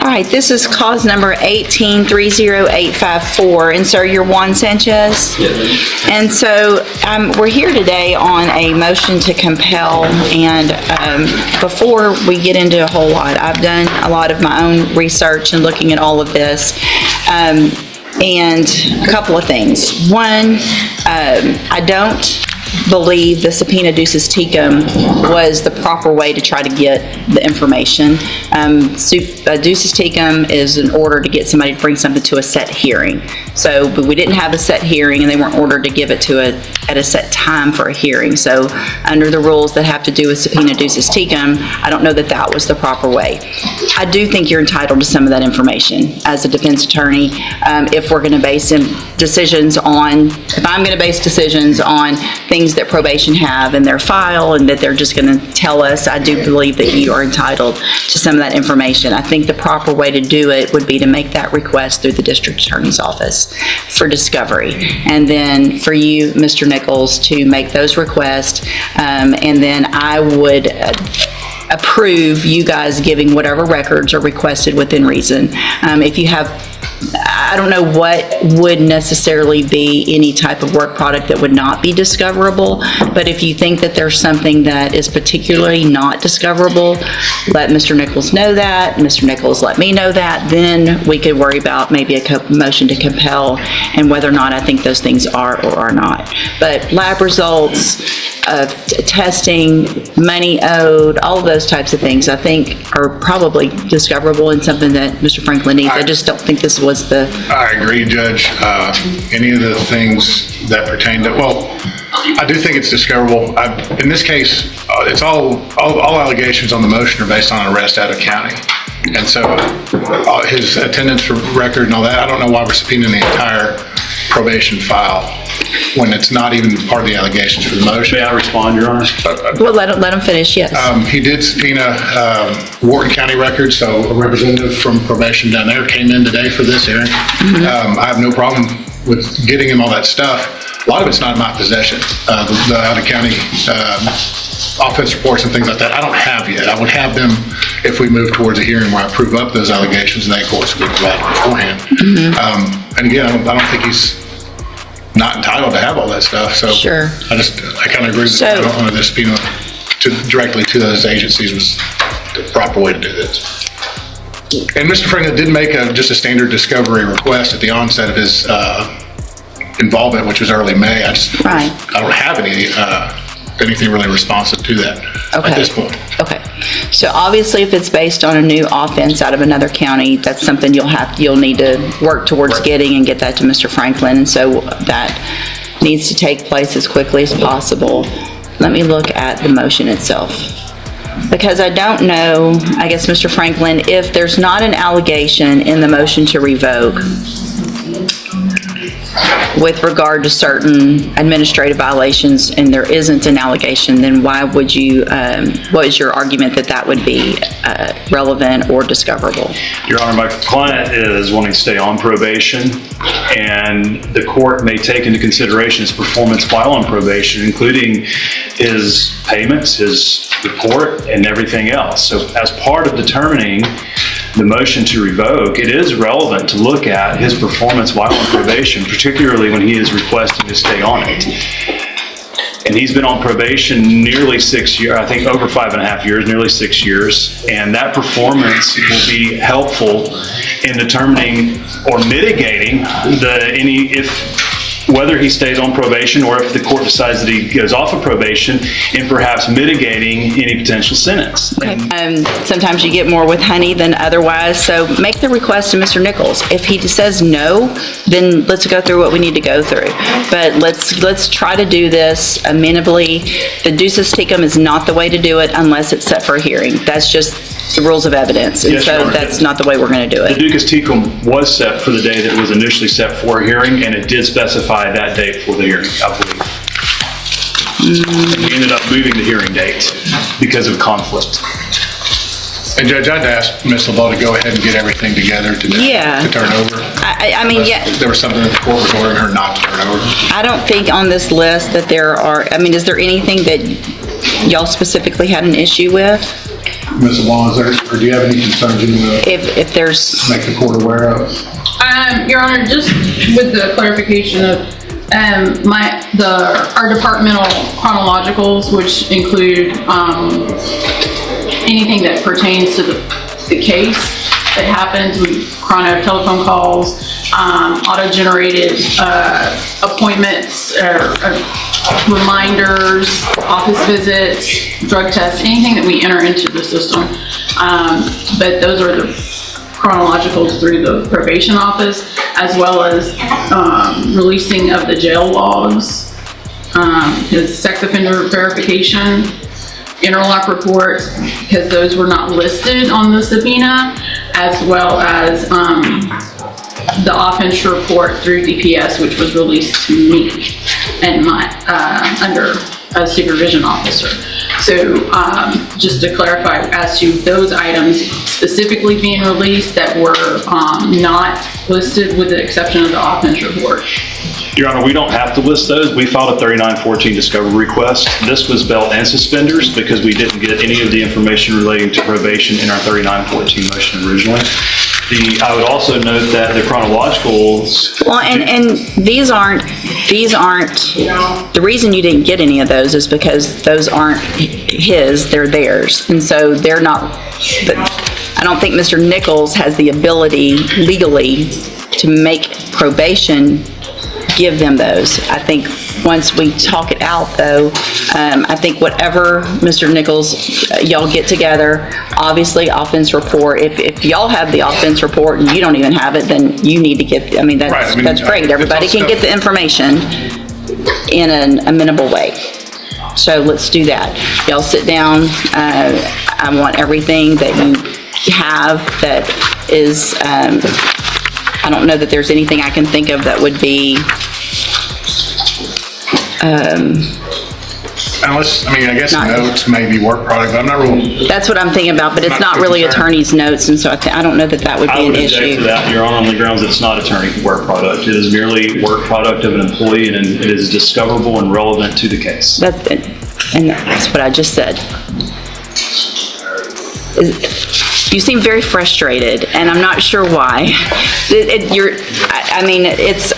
right, this is cause number 1830854, and sir, you're Juan Sanchez? Yes. And so we're here today on a motion to compel, and before we get into a whole lot, I've done a lot of my own research and looking at all of this, and a couple of things. One, I don't believe the subpoena ducis tecum was the proper way to try to get the information. Ducis tecum is an order to get somebody to bring something to a set hearing. So, but we didn't have a set hearing, and they weren't ordered to give it to at a set time for a hearing. So, under the rules that have to do with subpoena ducis tecum, I don't know that that was the proper way. I do think you're entitled to some of that information as a defense attorney. If we're going to base decisions on, if I'm going to base decisions on things that probation have in their file and that they're just going to tell us, I do believe that you are entitled to some of that information. I think the proper way to do it would be to make that request through the district attorney's office for discovery. And then for you, Mr. Nichols, to make those requests, and then I would approve you guys giving whatever records are requested within reason. If you have, I don't know what would necessarily be any type of work product that would not be discoverable, but if you think that there's something that is particularly not discoverable, let Mr. Nichols know that, Mr. Nichols let me know that, then we could worry about maybe a motion to compel and whether or not I think those things are or are not. But lab results, testing, money owed, all of those types of things I think are probably discoverable and something that Mr. Franklin needs. I just don't think this was the... I agree, Judge. Any of the things that pertain to, well, I do think it's discoverable. In this case, it's all allegations on the motion are based on arrest out of county. And so his attendance record and all that, I don't know why we're subpoenaing the entire probation file when it's not even part of the allegations for the motion. May I respond, Your Honor? Well, let him finish, yes. He did subpoena Wharton County records, so a representative from probation down there came in today for this hearing. I have no problem with getting him all that stuff. A lot of it's not in my possession. The out-of-county offense reports and things like that, I don't have yet. I would have them if we move towards a hearing where I prove up those allegations, and they, of course, will be provided beforehand. And again, I don't think he's not entitled to have all that stuff. So sure. I kind of agree with I don't want to subpoena directly to those agencies was the proper way to do this. And Mr. Franklin did make just a standard discovery request at the onset of his involvement, which was early May. I don't have anything really responsive to that at this point. Okay. So obviously, if it's based on a new offense out of another county, that's something you'll need to work towards getting and get that to Mr. Franklin. And so that needs to take place as quickly as possible. Let me look at the motion itself. Because I don't know, I guess, Mr. Franklin, if there's not an allegation in the motion to revoke with regard to certain administrative violations, and there isn't an allegation, then why would you, what is your argument that that would be relevant or discoverable? Your Honor, my client is wanting to stay on probation, and the court may take into consideration his performance while on probation, including his payments, his report, and everything else. So as part of determining the motion to revoke, it is relevant to look at his performance while on probation, particularly when he is requesting to stay on it. And he's been on probation nearly 6 years, I think over 5.5 years, nearly 6 years. And that performance will be helpful in determining or mitigating whether he stays on probation or if the court decides that he goes off of probation, and perhaps mitigating any potential sentence. Okay. Sometimes you get more with honey than otherwise, so make the request to Mr. Nichols. If he says no, then let's go through what we need to go through. But let's try to do this amenably. The ducis tecum is not the way to do it unless it's set for a hearing. That's just the rules of evidence, and so that's not the way we're going to do it. The ducis tecum was set for the day that it was initially set for a hearing, and it did specify that date for the hearing, I believe. And we ended up moving the hearing date because of conflict. And Judge, I'd ask Ms. LeBeau to go ahead and get everything together to turn over. I mean, there was something that the court was ordering her not to turn over. I don't think on this list that there are, I mean, is there anything that y'all specifically had an issue with? Ms. Long, or do you have any concerns you want to If there's, make the court aware of? Your Honor, just with the clarification of, our departmental chronologicals, which include, anything that pertains to the case that happened, chrono telephone calls, auto-generated, appointments, reminders, office visits, drug tests, anything that we enter into the system. But those are the chronologicals through the probation office, as well as releasing of the jail logs, his sex offender verification, interlock reports, because those were not listed on the subpoena, as well as the offense report through DPS, which was released to me and my under a supervision officer. So just to clarify, as to those items specifically being released that were not listed, with the exception of the offense report. Your Honor, we don't have to list those. We filed a 3914 discovery request. This was belt and suspenders because we didn't get any of the information relating to probation in our 3914 motion originally. I would also note that the chronologicals. well, and these aren't, the reason you didn't get any of those is because those aren't his, they're theirs. And so they're not, I don't think Mr. Nichols has the ability legally to make probation give them those. I think once we talk it out, though, I think whatever Mr. Nichols, y'all get together, obviously offense report, if y'all have the offense report and you don't even have it, then you need to get, I mean, Right, I mean, that's great. Everybody it's all can get the information in an amenable way. So let's do that. Y'all sit down. I want everything that you have that is, I don't know that there's anything I can think of that would be, Unless, I mean, I guess Not- notes may be work product, but I'm not real, that's what I'm thinking about, but it's Not not too really concerned. attorney's notes, and so I don't know that that would I be an would object to issue. that, Your Honor, on the grounds that it's not attorney work product. It is merely work product of an employee, and it is discoverable and relevant to the case. That's it, and that's what I just said. You seem very frustrated, and I'm not sure why. I mean, it's,